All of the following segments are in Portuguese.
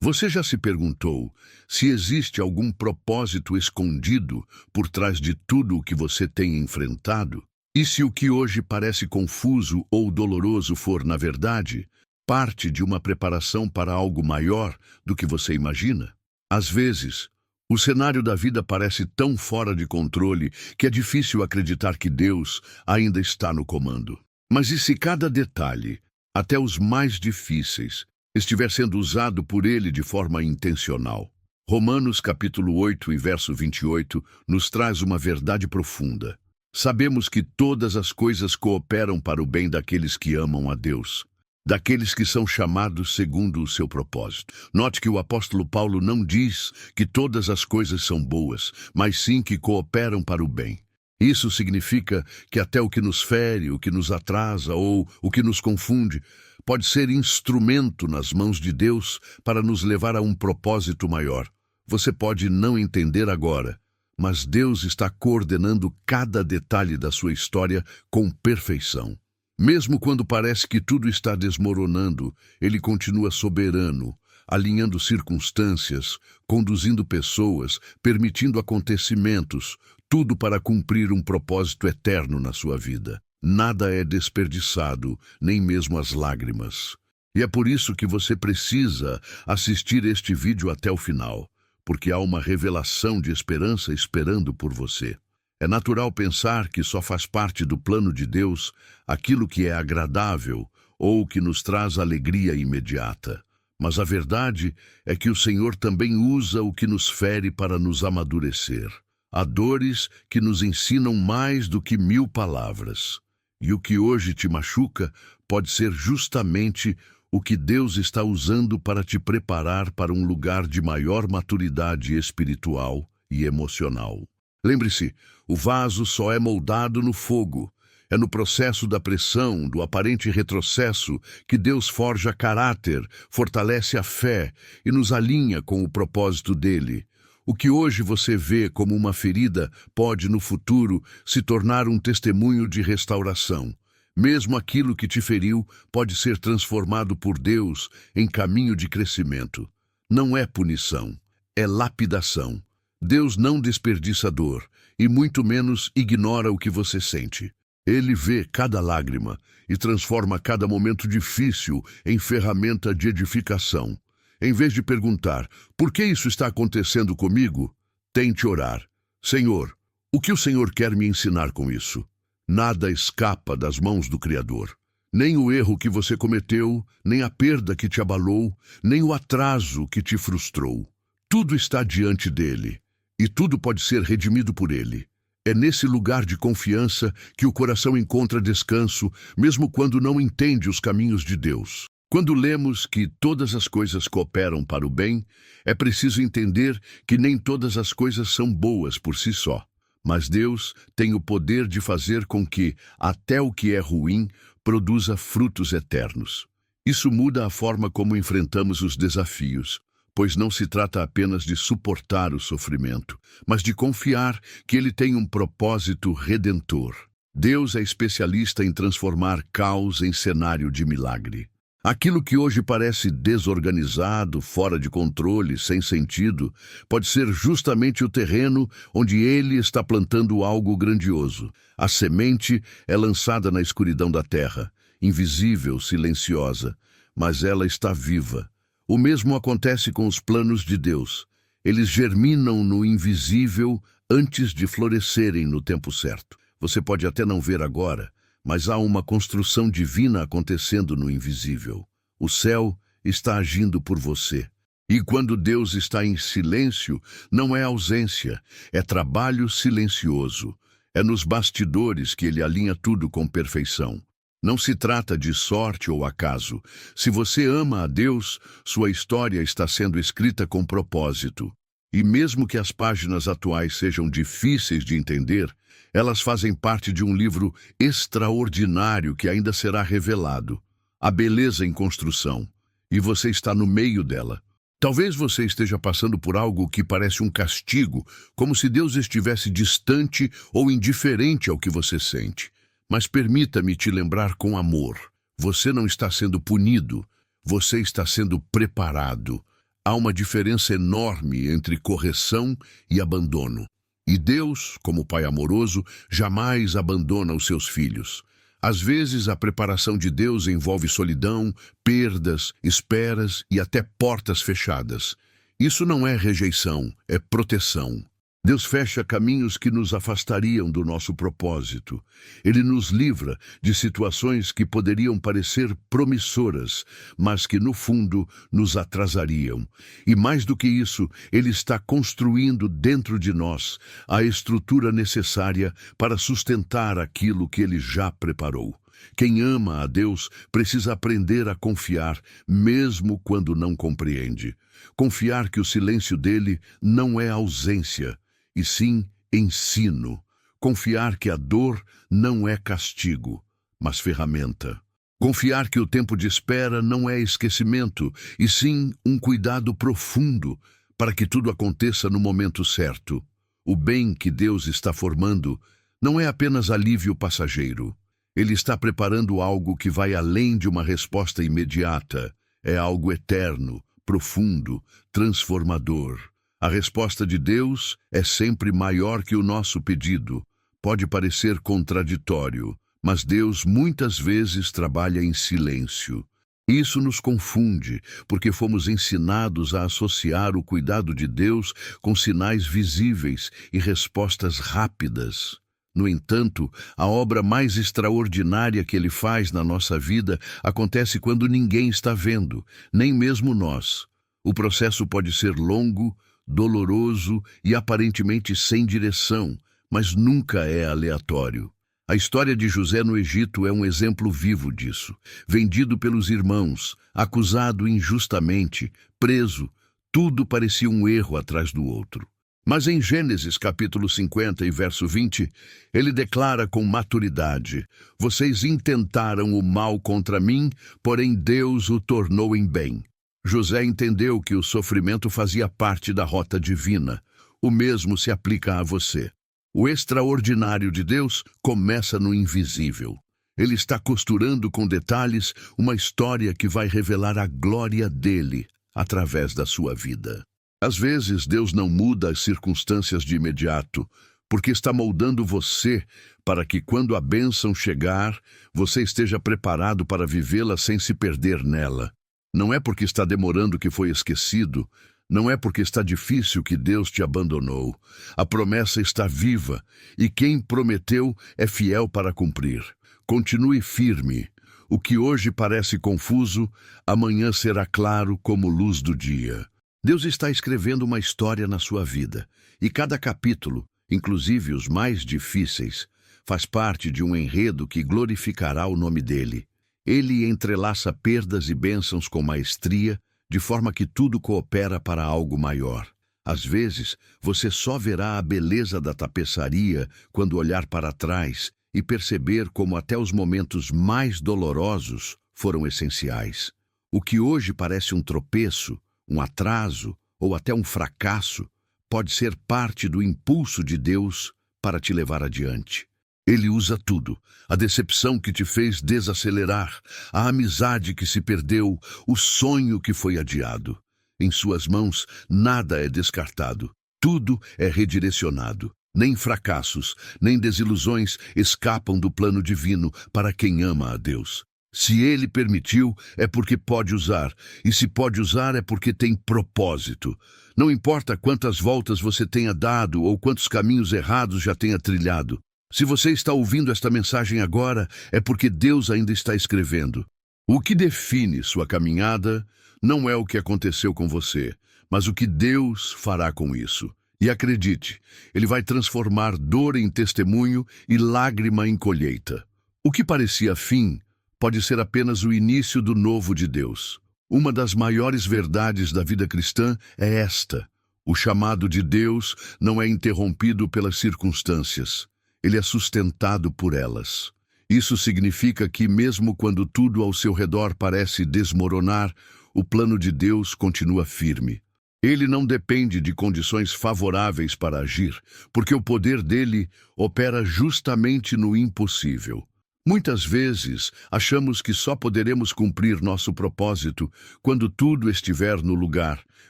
Você já se perguntou se existe algum propósito escondido por trás de tudo o que você tem enfrentado? E se o que hoje parece confuso ou doloroso for, na verdade, parte de uma preparação para algo maior do que você imagina? Às vezes, o cenário da vida parece tão fora de controle que é difícil acreditar que Deus ainda está no comando. Mas e se cada detalhe, até os mais difíceis, estiver sendo usado por Ele de forma intencional? Romanos capítulo 8 e verso 28 nos traz uma verdade profunda. Sabemos que todas as coisas cooperam para o bem daqueles que amam a Deus, daqueles que são chamados segundo o seu propósito. Note que o apóstolo Paulo não diz que todas as coisas são boas, mas sim que cooperam para o bem. Isso significa que até o que nos fere, o que nos atrasa ou o que nos confunde, pode ser instrumento nas mãos de Deus para nos levar a um propósito maior. Você pode não entender agora, mas Deus está coordenando cada detalhe da sua história com perfeição. Mesmo quando parece que tudo está desmoronando, Ele continua soberano, alinhando circunstâncias, conduzindo pessoas, permitindo acontecimentos, tudo para cumprir um propósito eterno na sua vida. Nada é desperdiçado, nem mesmo as lágrimas. E é por isso que você precisa assistir este vídeo até o final, porque há uma revelação de esperança esperando por você. É natural pensar que só faz parte do plano de Deus aquilo que é agradável ou que nos traz alegria imediata. Mas a verdade é que o Senhor também usa o que nos fere para nos amadurecer. Há dores que nos ensinam mais do que 1000 palavras. E o que hoje te machuca pode ser justamente o que Deus está usando para te preparar para um lugar de maior maturidade espiritual e emocional. Lembre-se, o vaso só é moldado no fogo. É no processo da pressão, do aparente retrocesso, que Deus forja caráter, fortalece a fé e nos alinha com o propósito dele. O que hoje você vê como uma ferida pode, no futuro, se tornar um testemunho de restauração. Mesmo aquilo que te feriu pode ser transformado por Deus em caminho de crescimento. Não é punição, é lapidação. Deus não desperdiça dor, e muito menos ignora o que você sente. Ele vê cada lágrima e transforma cada momento difícil em ferramenta de edificação. Em vez de perguntar, por que isso está acontecendo comigo? Tente orar. Senhor, o que o Senhor quer me ensinar com isso? Nada escapa das mãos do Criador. Nem o erro que você cometeu, nem a perda que te abalou, nem o atraso que te frustrou. Tudo está diante dele, e tudo pode ser redimido por ele. É nesse lugar de confiança que o coração encontra descanso, mesmo quando não entende os caminhos de Deus. Quando lemos que todas as coisas cooperam para o bem, é preciso entender que nem todas as coisas são boas por si só. Mas Deus tem o poder de fazer com que até o que é ruim produza frutos eternos. Isso muda a forma como enfrentamos os desafios, pois não se trata apenas de suportar o sofrimento, mas de confiar que Ele tem um propósito redentor. Deus é especialista em transformar caos em cenário de milagre. Aquilo que hoje parece desorganizado, fora de controle, sem sentido, pode ser justamente o terreno onde Ele está plantando algo grandioso. A semente é lançada na escuridão da terra, invisível, silenciosa, mas ela está viva. O mesmo acontece com os planos de Deus. Eles germinam no invisível antes de florescerem no tempo certo. Você pode até não ver agora, mas há uma construção divina acontecendo no invisível. O céu está agindo por você. E quando Deus está em silêncio, não é ausência, é trabalho silencioso. É nos bastidores que Ele alinha tudo com perfeição. Não se trata de sorte ou acaso. Se você ama a Deus, sua história está sendo escrita com propósito. E mesmo que as páginas atuais sejam difíceis de entender, elas fazem parte de um livro extraordinário que ainda será revelado. A beleza em construção. E você está no meio dela. Talvez você esteja passando por algo que parece um castigo, como se Deus estivesse distante ou indiferente ao que você sente. Mas permita-me te lembrar com amor. Você não está sendo punido, você está sendo preparado. Há uma diferença enorme entre correção e abandono. E Deus, como Pai amoroso, jamais abandona os seus filhos. Às vezes, a preparação de Deus envolve solidão, perdas, esperas e até portas fechadas. Isso não é rejeição, é proteção. Deus fecha caminhos que nos afastariam do nosso propósito. Ele nos livra de situações que poderiam parecer promissoras, mas que, no fundo, nos atrasariam. E mais do que isso, Ele está construindo dentro de nós a estrutura necessária para sustentar aquilo que Ele já preparou. Quem ama a Deus precisa aprender a confiar, mesmo quando não compreende. Confiar que o silêncio dele não é ausência, e sim ensino. Confiar que a dor não é castigo, mas ferramenta. Confiar que o tempo de espera não é esquecimento, e sim um cuidado profundo para que tudo aconteça no momento certo. O bem que Deus está formando não é apenas alívio passageiro. Ele está preparando algo que vai além de uma resposta imediata. É algo eterno, profundo, transformador. A resposta de Deus é sempre maior que o nosso pedido. Pode parecer contraditório, mas Deus muitas vezes trabalha em silêncio. Isso nos confunde, porque fomos ensinados a associar o cuidado de Deus com sinais visíveis e respostas rápidas. No entanto, a obra mais extraordinária que Ele faz na nossa vida acontece quando ninguém está vendo, nem mesmo nós. O processo pode ser longo, doloroso e aparentemente sem direção, mas nunca é aleatório. A história de José no Egito é um exemplo vivo disso. Vendido pelos irmãos, acusado injustamente, preso, tudo parecia um erro atrás do outro. Mas em Gênesis capítulo 50 e verso 20, ele declara com maturidade: "Vocês intentaram o mal contra mim, porém Deus o tornou em bem." José entendeu que o sofrimento fazia parte da rota divina. O mesmo se aplica a você. O extraordinário de Deus começa no invisível. Ele está costurando com detalhes uma história que vai revelar a glória dele através da sua vida. Às vezes, Deus não muda as circunstâncias de imediato, porque está moldando você para que, quando a bênção chegar, você esteja preparado para vivê-la sem se perder nela. Não é porque está demorando que foi esquecido, não é porque está difícil que Deus te abandonou. A promessa está viva, e quem prometeu é fiel para cumprir. Continue firme. O que hoje parece confuso, amanhã será claro como luz do dia. Deus está escrevendo uma história na sua vida, e cada capítulo, inclusive os mais difíceis, faz parte de um enredo que glorificará o nome dele. Ele entrelaça perdas e bênçãos com maestria, de forma que tudo coopera para algo maior. Às vezes, você só verá a beleza da tapeçaria quando olhar para trás e perceber como até os momentos mais dolorosos foram essenciais. O que hoje parece um tropeço, um atraso ou até um fracasso, pode ser parte do impulso de Deus para te levar adiante. Ele usa tudo: a decepção que te fez desacelerar, a amizade que se perdeu, o sonho que foi adiado. Em suas mãos, nada é descartado, tudo é redirecionado. Nem fracassos, nem desilusões escapam do plano divino para quem ama a Deus. Se Ele permitiu, é porque pode usar, e se pode usar é porque tem propósito. Não importa quantas voltas você tenha dado ou quantos caminhos errados já tenha trilhado. Se você está ouvindo esta mensagem agora, é porque Deus ainda está escrevendo. O que define sua caminhada não é o que aconteceu com você, mas o que Deus fará com isso. E acredite, Ele vai transformar dor em testemunho e lágrima em colheita. O que parecia fim pode ser apenas o início do novo de Deus. Uma das maiores verdades da vida cristã é esta: o chamado de Deus não é interrompido pelas circunstâncias. Ele é sustentado por elas. Isso significa que, mesmo quando tudo ao seu redor parece desmoronar, o plano de Deus continua firme. Ele não depende de condições favoráveis para agir, porque o poder dele opera justamente no impossível. Muitas vezes, achamos que só poderemos cumprir nosso propósito quando tudo estiver no lugar,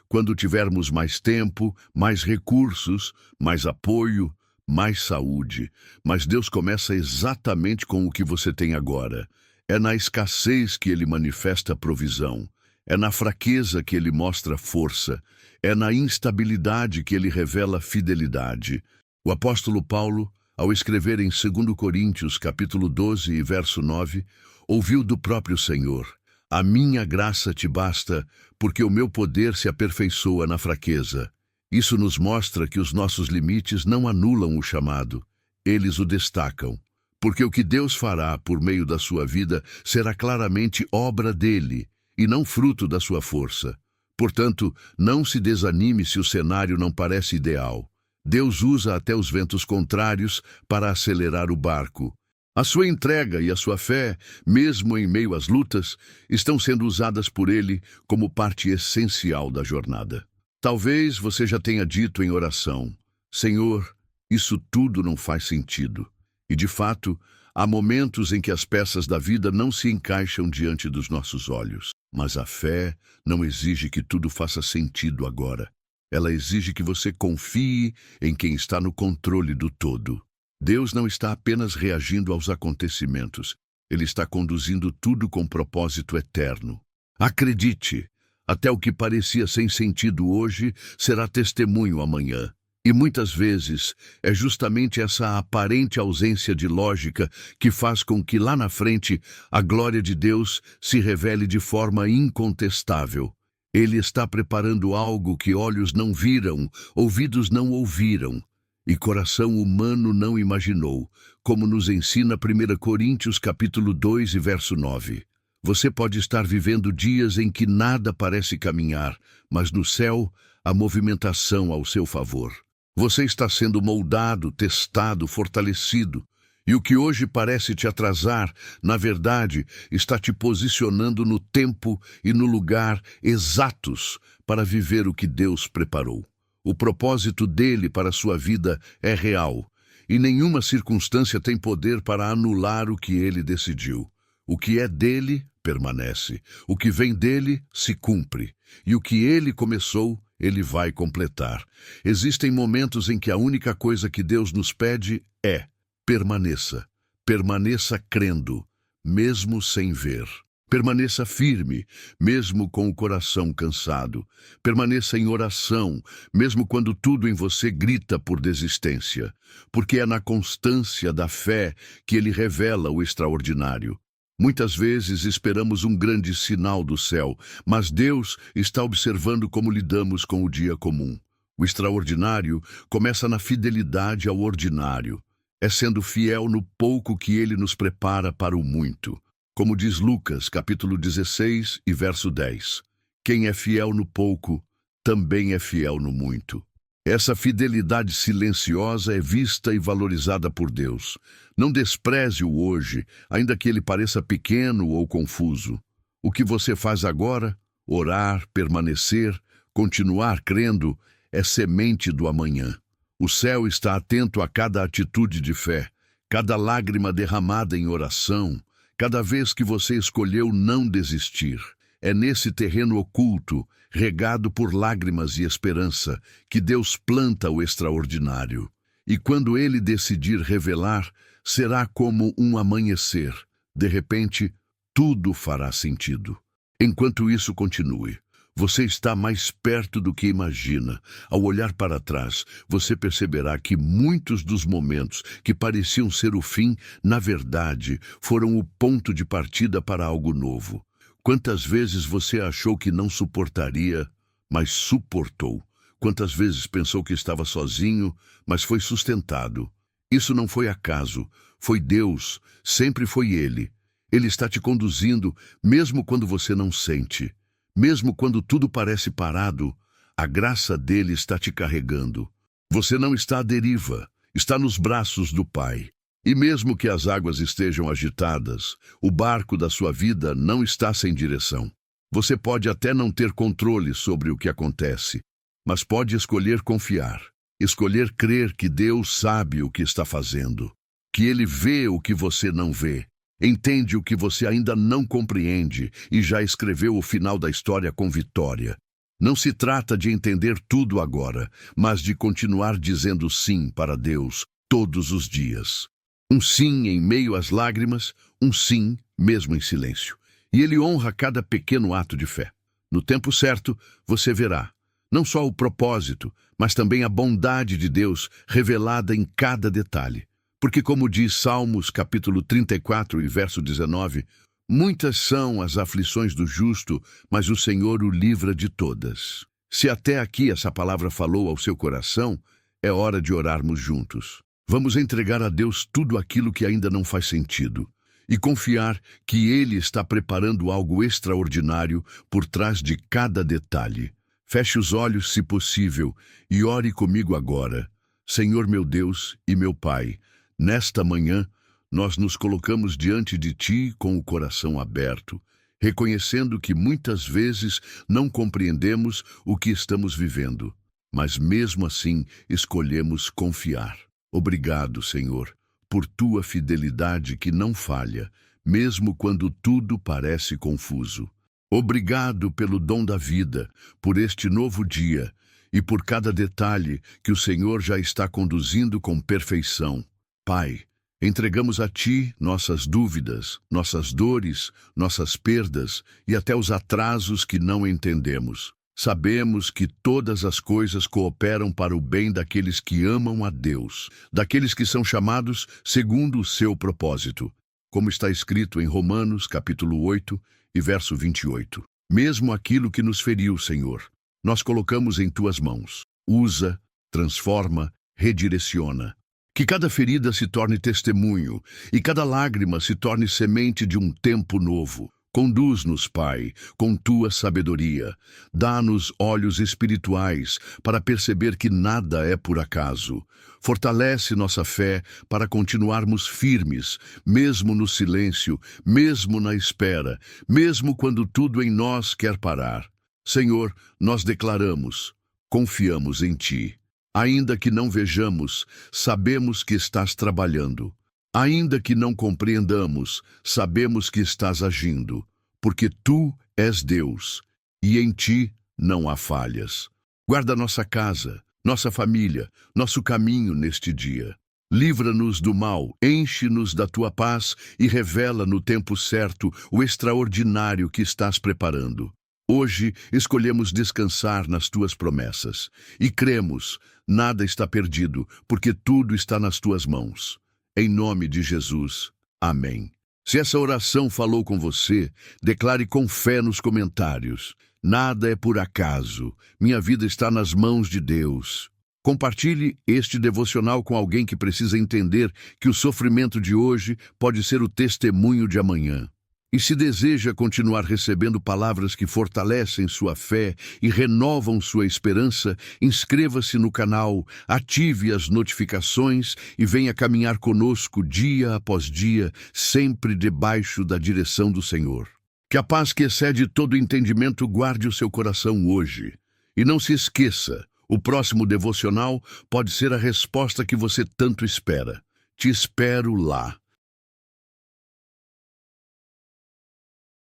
quando tivermos mais tempo, mais recursos, mais apoio, mais saúde. Mas Deus começa exatamente com o que você tem agora. É na escassez que Ele manifesta provisão. É na fraqueza que Ele mostra força. É na instabilidade que Ele revela fidelidade. O apóstolo Paulo, ao escrever em 2 Coríntios, capítulo 12 e verso 9, ouviu do próprio Senhor: "A minha graça te basta, porque o meu poder se aperfeiçoa na fraqueza." Isso nos mostra que os nossos limites não anulam o chamado, eles o destacam. Porque o que Deus fará por meio da sua vida será claramente obra dele, e não fruto da sua força. Portanto, não se desanime se o cenário não parece ideal. Deus usa até os ventos contrários para acelerar o barco. A sua entrega e a sua fé, mesmo em meio às lutas, estão sendo usadas por Ele como parte essencial da jornada. Talvez você já tenha dito em oração: "Senhor, isso tudo não faz sentido." E, de fato, há momentos em que as peças da vida não se encaixam diante dos nossos olhos. Mas a fé não exige que tudo faça sentido agora. Ela exige que você confie em quem está no controle do todo. Deus não está apenas reagindo aos acontecimentos. Ele está conduzindo tudo com propósito eterno. Acredite, até o que parecia sem sentido hoje será testemunho amanhã. E muitas vezes é justamente essa aparente ausência de lógica que faz com que lá na frente a glória de Deus se revele de forma incontestável. Ele está preparando algo que olhos não viram, ouvidos não ouviram e coração humano não imaginou, como nos ensina 1 Coríntios capítulo 2 e verso 9. Você pode estar vivendo dias em que nada parece caminhar, mas no céu há movimentação ao seu favor. Você está sendo moldado, testado, fortalecido. E o que hoje parece te atrasar, na verdade, está te posicionando no tempo e no lugar exatos para viver o que Deus preparou. O propósito dele para a sua vida é real, e nenhuma circunstância tem poder para anular o que ele decidiu. O que é dele, permanece. O que vem dele, se cumpre. E o que ele começou, ele vai completar. Existem momentos em que a única coisa que Deus nos pede é: permaneça. Permaneça crendo, mesmo sem ver. Permaneça firme, mesmo com o coração cansado. Permaneça em oração, mesmo quando tudo em você grita por desistência. Porque é na constância da fé que ele revela o extraordinário. Muitas vezes esperamos um grande sinal do céu, mas Deus está observando como lidamos com o dia comum. O extraordinário começa na fidelidade ao ordinário. É sendo fiel no pouco que ele nos prepara para o muito. Como diz Lucas, capítulo 16 e verso 10. Quem é fiel no pouco, também é fiel no muito. Essa fidelidade silenciosa é vista e valorizada por Deus. Não despreze o hoje, ainda que ele pareça pequeno ou confuso. O que você faz agora, orar, permanecer, continuar crendo, é semente do amanhã. O céu está atento a cada atitude de fé, cada lágrima derramada em oração, cada vez que você escolheu não desistir. É nesse terreno oculto, regado por lágrimas e esperança, que Deus planta o extraordinário. E quando ele decidir revelar, será como um amanhecer. De repente, tudo fará sentido. Enquanto isso continue, você está mais perto do que imagina. Ao olhar para trás, você perceberá que muitos dos momentos que pareciam ser o fim, na verdade, foram o ponto de partida para algo novo. Quantas vezes você achou que não suportaria, mas suportou? Quantas vezes pensou que estava sozinho, mas foi sustentado? Isso não foi acaso, foi Deus, sempre foi Ele. Ele está te conduzindo, mesmo quando você não sente. Mesmo quando tudo parece parado, a graça dele está te carregando. Você não está à deriva, está nos braços do Pai. E mesmo que as águas estejam agitadas, o barco da sua vida não está sem direção. Você pode até não ter controle sobre o que acontece, mas pode escolher confiar, escolher crer que Deus sabe o que está fazendo, que Ele vê o que você não vê, Entende o que você ainda não compreende e já escreveu o final da história com vitória. Não se trata de entender tudo agora, mas de continuar dizendo sim para Deus todos os dias. Um sim em meio às lágrimas, um sim mesmo em silêncio. E Ele honra cada pequeno ato de fé. No tempo certo, você verá, não só o propósito, mas também a bondade de Deus revelada em cada detalhe. Porque, como diz Salmos capítulo 34 e verso 19, muitas são as aflições do justo, mas o Senhor o livra de todas. Se até aqui essa palavra falou ao seu coração, é hora de orarmos juntos. Vamos entregar a Deus tudo aquilo que ainda não faz sentido e confiar que Ele está preparando algo extraordinário por trás de cada detalhe. Feche os olhos, se possível, e ore comigo agora. Senhor meu Deus e meu Pai, nesta manhã, nós nos colocamos diante de Ti com o coração aberto, reconhecendo que muitas vezes não compreendemos o que estamos vivendo, mas mesmo assim escolhemos confiar. Obrigado, Senhor, por Tua fidelidade que não falha, mesmo quando tudo parece confuso. Obrigado pelo dom da vida, por este novo dia e por cada detalhe que o Senhor já está conduzindo com perfeição. Pai, entregamos a Ti nossas dúvidas, nossas dores, nossas perdas e até os atrasos que não entendemos. Sabemos que todas as coisas cooperam para o bem daqueles que amam a Deus, daqueles que são chamados segundo o seu propósito, como está escrito em Romanos, capítulo 8 e verso 28. Mesmo aquilo que nos feriu, Senhor, nós colocamos em Tuas mãos. Usa, transforma, redireciona. Que cada ferida se torne testemunho e cada lágrima se torne semente de um tempo novo. Conduz-nos, Pai, com Tua sabedoria. Dá-nos olhos espirituais para perceber que nada é por acaso. Fortalece nossa fé para continuarmos firmes, mesmo no silêncio, mesmo na espera, mesmo quando tudo em nós quer parar. Senhor, nós declaramos, confiamos em Ti. Ainda que não vejamos, sabemos que estás trabalhando. Ainda que não compreendamos, sabemos que estás agindo, porque Tu és Deus, e em Ti não há falhas. Guarda nossa casa, nossa família, nosso caminho neste dia. Livra-nos do mal, enche-nos da Tua paz e revela no tempo certo o extraordinário que estás preparando. Hoje escolhemos descansar nas Tuas promessas e cremos, nada está perdido, porque tudo está nas Tuas mãos. Em nome de Jesus. Amém. Se essa oração falou com você, declare com fé nos comentários. Nada é por acaso. Minha vida está nas mãos de Deus. Compartilhe este devocional com alguém que precisa entender que o sofrimento de hoje pode ser o testemunho de amanhã. E se deseja continuar recebendo palavras que fortalecem sua fé e renovam sua esperança, inscreva-se no canal, ative as notificações e venha caminhar conosco dia após dia, sempre debaixo da direção do Senhor. Que a paz que excede todo entendimento guarde o seu coração hoje. E não se esqueça, o próximo devocional pode ser a resposta que você tanto espera. Te espero lá.